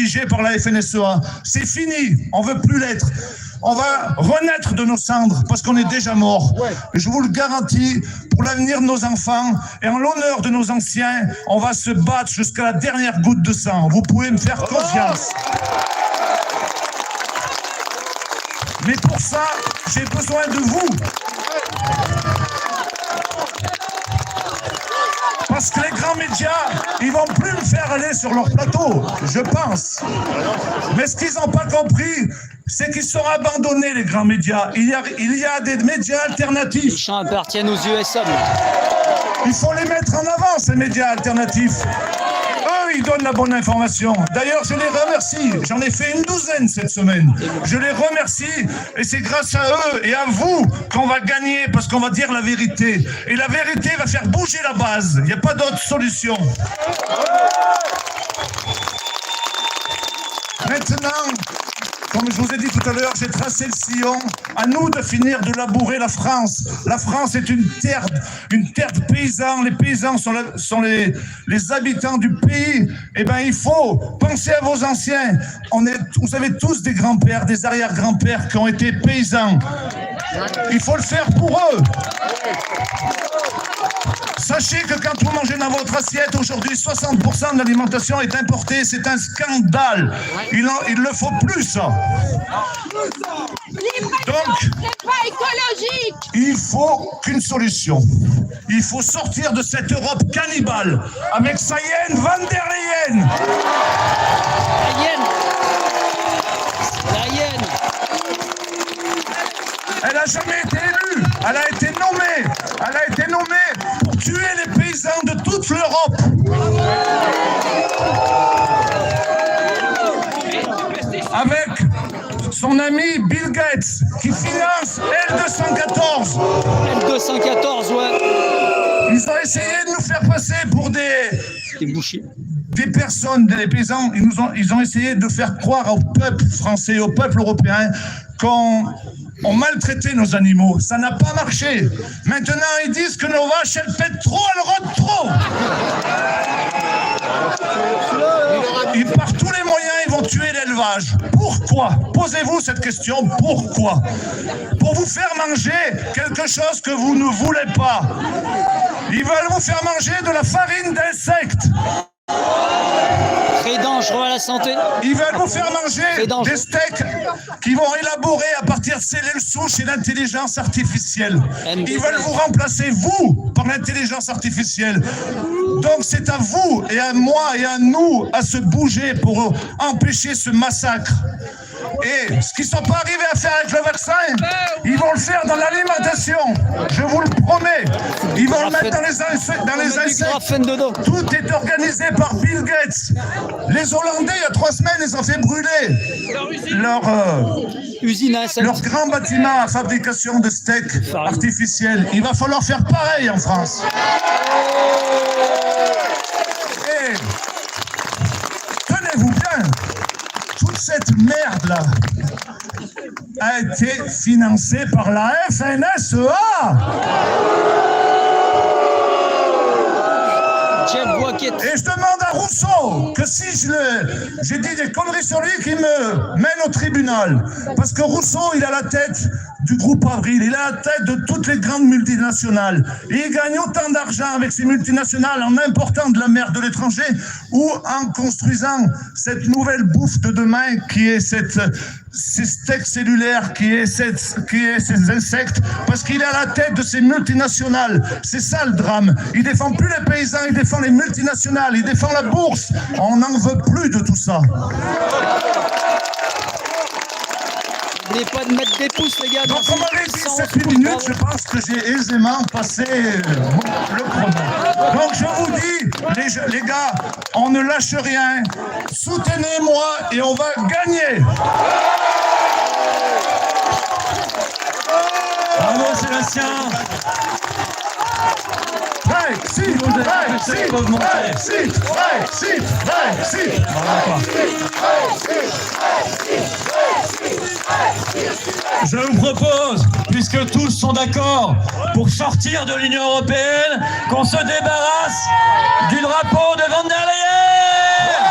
figé par la FNSEA. C'est fini, on ne veut plus l'être. On va renaître de nos cendres parce qu'on est déjà mort. Et je vous le garantis, pour l'avenir de nos enfants et en l'honneur de nos anciens, on va se battre jusqu'à la dernière goutte de sang. Vous pouvez me faire confiance. Mais pour ça, j'ai besoin de vous. Parce que les grands médias, ils vont plus me faire aller sur leur plateau, je pense. Mais ce qu'ils n'ont pas compris, c'est qu'ils seront abandonnés, les grands médias. Il y a des médias alternatifs. Les champs appartiennent aux USA. Il faut les mettre en avant, ces médias alternatifs. Eux, ils donnent la bonne information. D'ailleurs, je les remercie. J'en ai fait une douzaine cette semaine. Je les remercie. Et c'est grâce à eux et à vous qu'on va gagner, parce qu'on va dire la vérité. Et la vérité va faire bouger la base. Il n'y a pas d'autre solution. Maintenant, comme je vous ai dit tout à l'heure, j'ai tracé le sillon. À nous de finir de labourer la France. La France est une terre de paysans. Les paysans sont les habitants du pays. Eh bien, il faut penser à vos anciens. Vous avez tous des grands-pères, des arrière-grands-pères qui ont été paysans. Il faut le faire pour eux. Sachez que quand vous mangez dans votre assiette, aujourd'hui, 60% de l'alimentation est importée. C'est un scandale. Il ne faut plus, ça. Donc, c'est pas écologique. Il faut qu'une solution. Il faut sortir de cette Europe cannibale avec Sayenne van der Leyen. Elle n'a jamais été élue. Elle a été nommée. Elle a été nommée pour tuer les paysans de toute l'Europe. Avec son ami Bill Gates, qui finance L214. L214, ouais. Ils ont essayé de nous faire passer pour des bouchers. Des personnes, des paysans. Ils ont essayé de faire croire au peuple français, au peuple européen, qu'on maltraitait nos animaux. Ça n'a pas marché. Maintenant, ils disent que nos vaches, elles pètent trop, elles rôdent trop. Et par tous les moyens, ils vont tuer l'élevage. Pourquoi? Posez-vous cette question. Pourquoi? Pour vous faire manger quelque chose que vous ne voulez pas. Ils veulent vous faire manger de la farine d'insectes. Très dangereux à la santé. Ils veulent vous faire manger des steaks qu'ils vont élaborer à partir de cellules souches et d'intelligence artificielle. Ils veulent vous remplacer, vous, par l'intelligence artificielle. Donc c'est à vous et à moi et à nous à se bouger pour empêcher ce massacre. Et ce qu'ils ne sont pas arrivés à faire avec le vaccin, ils vont le faire dans l'alimentation. Je vous le promets. Ils vont le mettre dans les insectes. Tout est organisé par Bill Gates. Les Hollandais, il y a 3 semaines, ils ont fait brûler leur grand bâtiment à fabrication de steaks artificiels. Il va falloir faire pareil en France. Et tenez-vous bien. Toute cette merde-là a été financée par la FNSEA. Et je demande à Rousseau que si j'ai dit des conneries sur lui, qu'il me mène au tribunal. Parce que Rousseau, il a la tête du groupe Avril, il a la tête de toutes les grandes multinationales. Et il gagne autant d'argent avec ces multinationales en important de la merde de l'étranger ou en construisant cette nouvelle bouffe de demain qui est ces steaks cellulaires, qui est ces insectes, parce qu'il est à la tête de ces multinationales. C'est ça le drame. Il défend plus les paysans, il défend les multinationales, il défend la bourse. On n'en veut plus de tout ça. N'oubliez pas de mettre des pouces, les gars. Donc, on m'avait dit 7 minutes, je pense que j'ai aisément passé le chrono. Donc, je vous dis, les gars, on ne lâche rien. Soutenez-moi et on va gagner. Bravo, Sébastien. Je vous propose, puisque tous sont d'accord pour sortir de l'Union européenne, qu'on se débarrasse du drapeau de Van der Leyen.